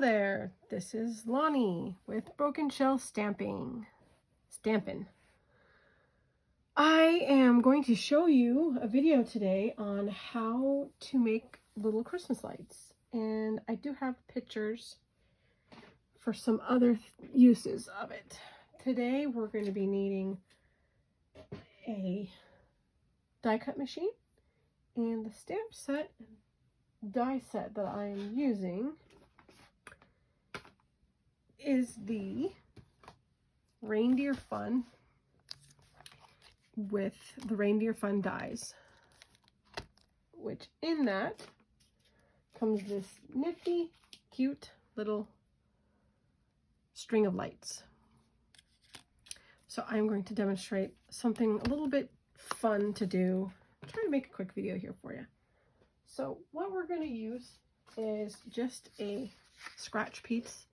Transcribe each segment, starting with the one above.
there, this is Lani with Broken Shell Stampin. I am going to show you a video today on how to make little Christmas lights, and I do have pictures for some other uses of it. Today we're going to be needing a die cut machine, and the stamp set die set that I am using is the Reindeer Fun with the Reindeer Fun dies, which in that comes this nifty, cute little string of lights. So I'm going to demonstrate something a little bit fun to do. I'm trying to make a quick video here for you. So what we're going to use is just a scratch piece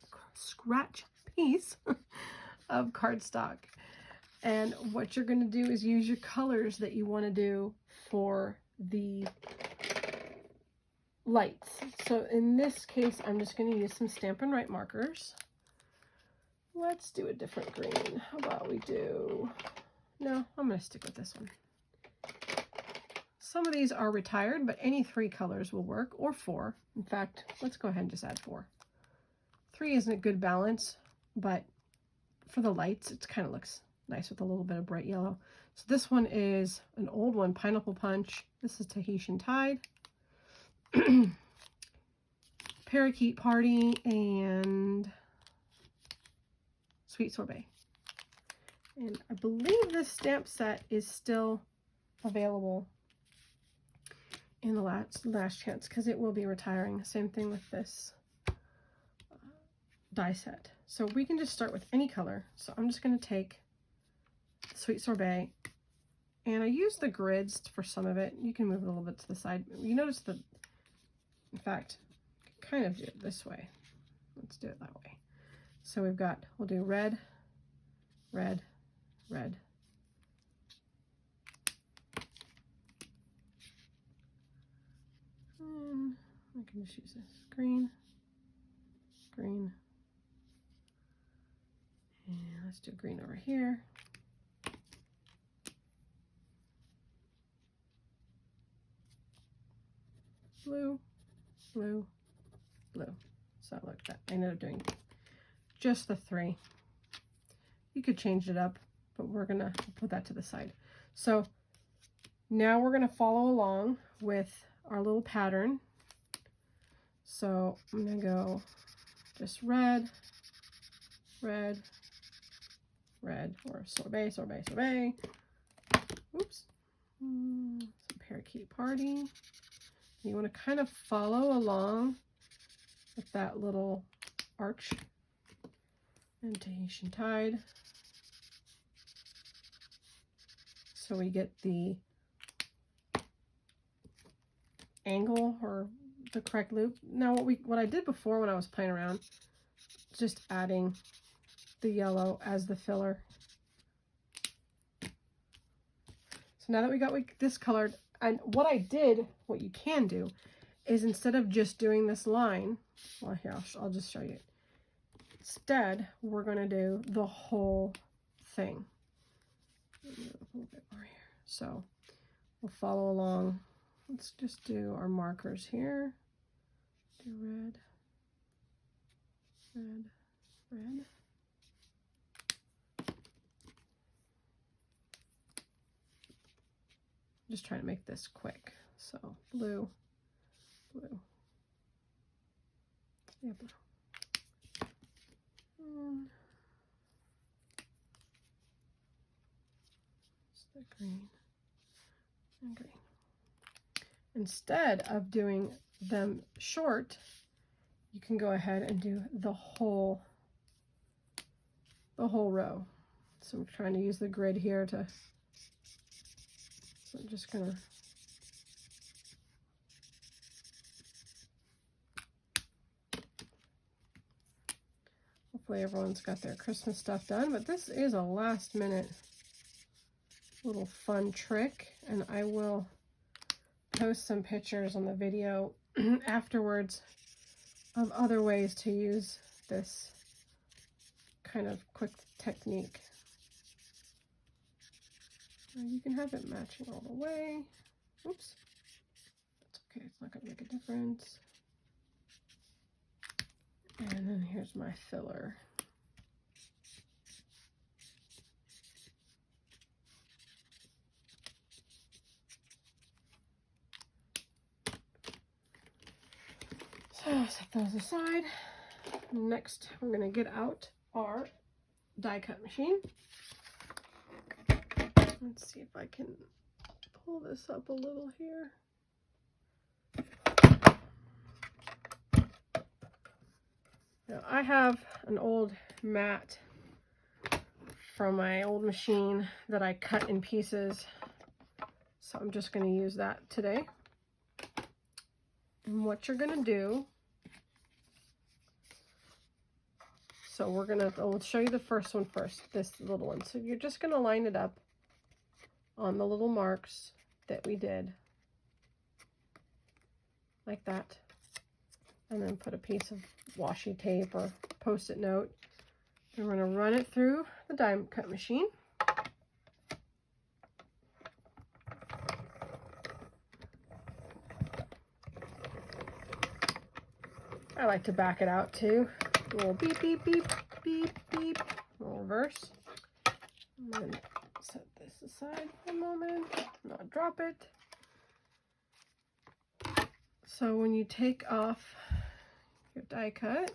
of cardstock, and what you're going to do is use your colors that you want to do for the lights. So in this case, I'm just going to use some Stampin' Right markers. Let's do a different green. How about we do, no, I'm going to stick with this one. Some of these are retired, but any 3 colors will work, or 4. In fact, let's go ahead and just add 4. 3 isn't a good balance, but for the lights, it kind of looks nice with a little bit of bright yellow. So this one is an old one, Pineapple Punch. This is Tahitian Tide, Parakeet Party, and Sweet Sorbet. And I believe this stamp set is still available in the last chance, because it will be retiring. Same thing with this die set. So we can just start with any color. So I'm just going to take Sweet Sorbet, and I use the grids for some of it. You can move it a little bit to the side. You notice that, in fact, kind of do it this way. Let's do it that way. So we've got, we'll do red, red, red. And I can just use this green, green. And let's do green over here. Blue, blue, blue. So look, that I ended up doing just the 3. You could change it up, but we're gonna put that to the side. So now we're gonna follow along with our little pattern. So I'm gonna go just red, red, red, or sorbet, sorbet, sorbet. Oops. Some Parakeet Party. You want to kind of follow along with that little arch, and Tahitian Tide. So we get the angle or the correct loop. Now what I did before when I was playing around, just adding the yellow as the filler. So now that we got this colored, and what you can do is, instead of just doing this line, well, here, I'll just show you. Instead, we're going to do the whole thing. A little bit more here. So we'll follow along. Let's just do our markers here. Do red, red, red. Just trying to make this quick. So blue, blue, yeah, blue. It's the green and green. Instead of doing them short, you can go ahead and do the whole row. So I'm trying to use the grid here to. So I'm just gonna hopefully everyone's got their Christmas stuff done, but this is a last minute little fun trick, and I will post some pictures on the video afterwards of other ways to use this kind of quick technique. You can have it matching all the way. Oops. That's okay, it's not going to make a difference. And then here's my filler. So set those aside. Next, we're going to get out our die cut machine. Let's see if I can pull this up a little here. Now, I have an old mat from my old machine that I cut in pieces, so I'm just going to use that today. And what you're going to do, so we'll show you the first one first, this little one. So you're just going to line it up on the little marks that we did, like that, and then put a piece of washi tape or post-it note. And we're going to run it through the die cut machine. I like to back it out too. A little beep, beep, beep, beep, beep. We'll reverse. And then set this aside for a moment, not drop it. So when you take off your die cut,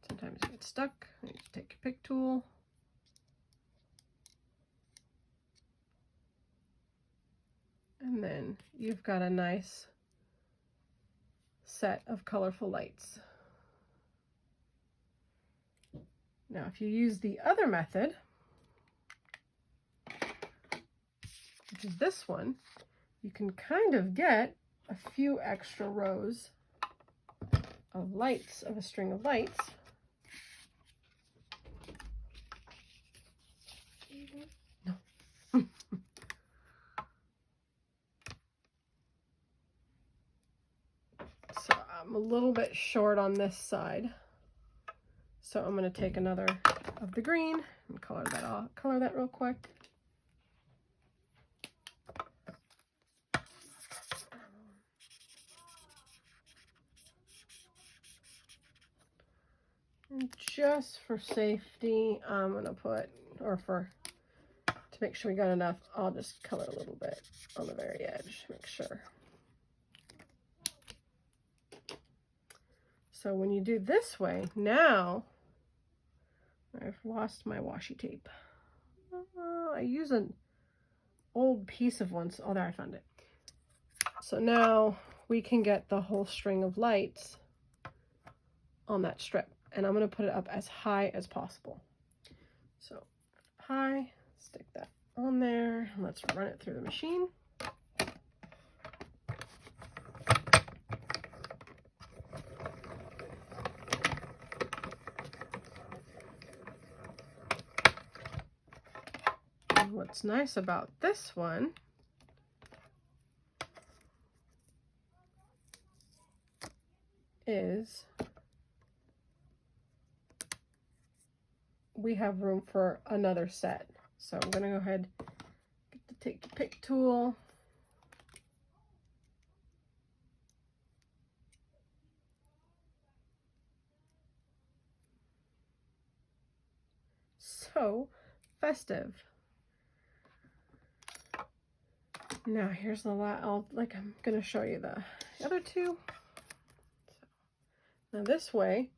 sometimes you get stuck. You just take your pick tool. And then you've got a nice set of colorful lights. Now, if you use the other method, which is this one, you can kind of get a few extra rows of lights, of a string of lights. No. So I'm a little bit short on this side. So I'm going to take another of the green and color that real quick. And just for safety, I'm going to put, to make sure we got enough, I'll just color a little bit on the very edge, make sure. So when you do this way, now I've lost my washi tape. I use an old piece of one. Oh, there, I found it. So now we can get the whole string of lights on that strip. And I'm going to put it up as high as possible. So high, stick that on there. Let's run it through the machine. And what's nice about this one is we have room for another set. So I'm going to go ahead, take the pick tool, so festive. Now here's the I'm going to show you the other two. So, now this way,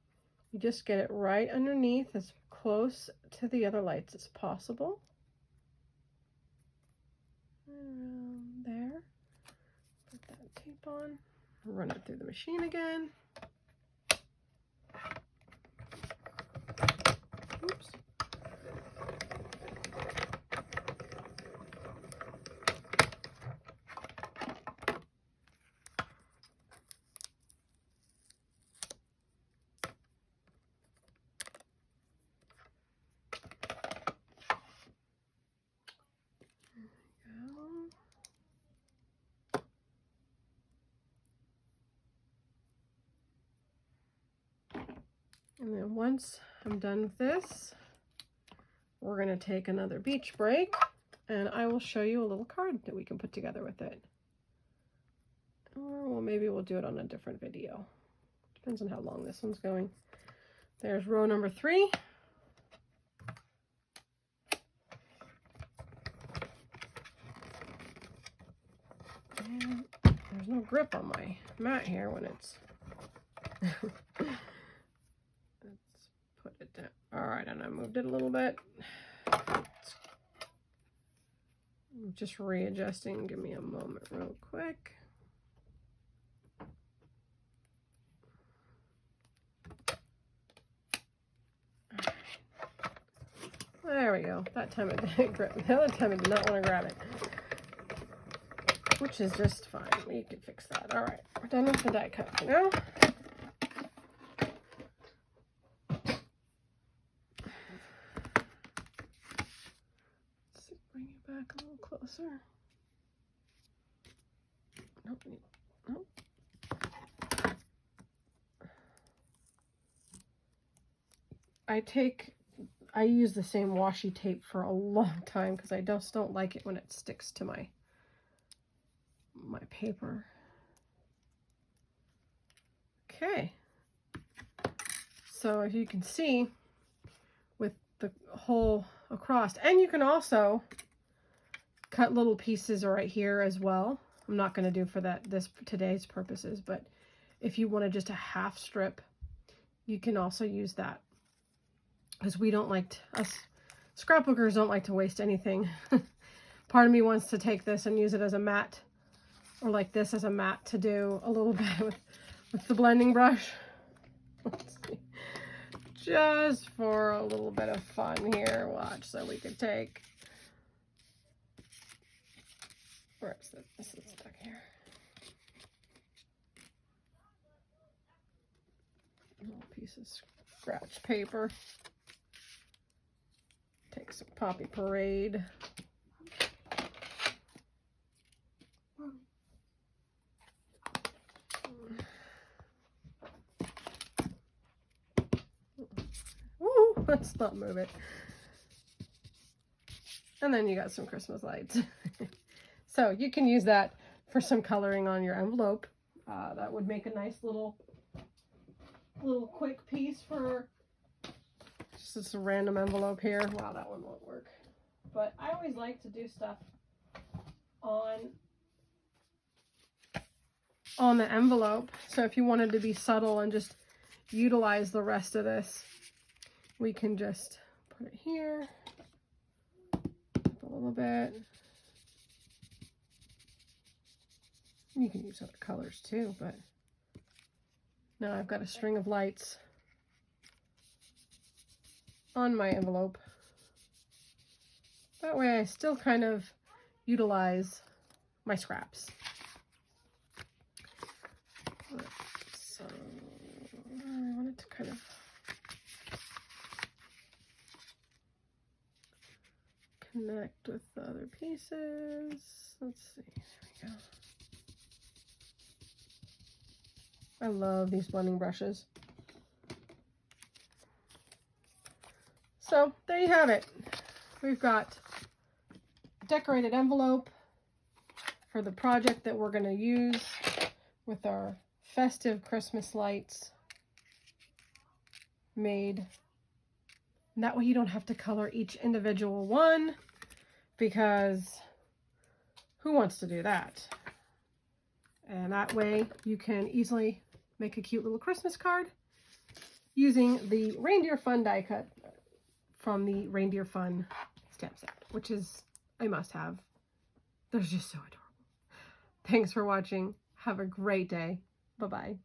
you just get it right underneath, as close to the other lights as possible. Around there. Put that tape on. Run it through the machine again. Oops. And then once I'm done with this, we're going to take another beach break, and I will show you a little card that we can put together with it. Or well, maybe we'll do it on a different video. Depends on how long this one's going. There's row number 3. And there's no grip on my mat here when it's... Let's put it down. All right, and I moved it a little bit. I'm just readjusting. Give me a moment real quick. There we go. That time it didn't grip. The other time I did not want to grab it. Which is just fine. We can fix that. Alright, we're done with the die cut for now. Let's bring it back a little closer. Nope. Nope. I use the same washi tape for a long time because I just don't like it when it sticks to my paper. Okay. So as you can see with the hole across, and you can also cut little pieces right here as well. I'm not going to do for today's purposes, but if you wanted just a half strip, you can also use that. Because us scrapbookers don't like to waste anything. Part of me wants to take this and use it as a mat, or like this as a mat to do a little bit with the blending brush. Let's see. Just for a little bit of fun here. Watch, so we could take... Where is it? This is stuck here. A little piece of scratch paper. Take some Poppy Parade. Woo, let's not move it. And then you got some Christmas lights. So you can use that for some coloring on your envelope. That would make a nice little quick piece for just a random envelope here. Wow, that one won't work. But I always like to do stuff on the envelope. So if you wanted to be subtle and just utilize the rest of this, we can just put it here a little bit. You can use other colors too, but now I've got a string of lights on my envelope. That way I still kind of utilize my scraps. So I wanted to kind of connect with the other pieces. Let's see, there we go. I love these blending brushes. So there you have it. We've got a decorated envelope for the project that we're going to use with our festive Christmas lights made. And that way you don't have to color each individual one, because who wants to do that? And that way you can easily make a cute little Christmas card using the Reindeer Fun die cut from the Reindeer Fun stamp set, which is a must-have. They're just so adorable. Thanks for watching. Have a great day. Bye-bye.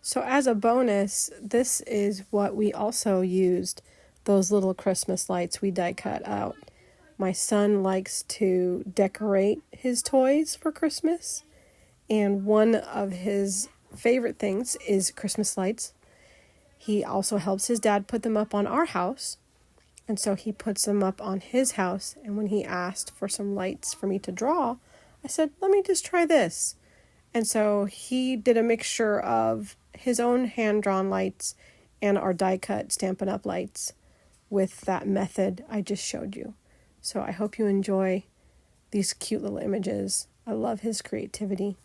So as a bonus, this is what we also used, those little Christmas lights we die cut out. My son likes to decorate his toys for Christmas, and one of his favorite things is Christmas lights. He also helps his dad put them up on our house, And so he puts them up on his house. And when he asked for some lights for me to draw, I said, let me just try this. And so he did a mixture of his own hand-drawn lights and our die-cut Stampin' Up! Lights with that method I just showed you. So I hope you enjoy these cute little images. I love his creativity.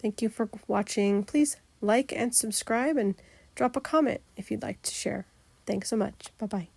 Thank you for watching. Please like and subscribe and drop a comment if you'd like to share. Thanks so much. Bye-bye.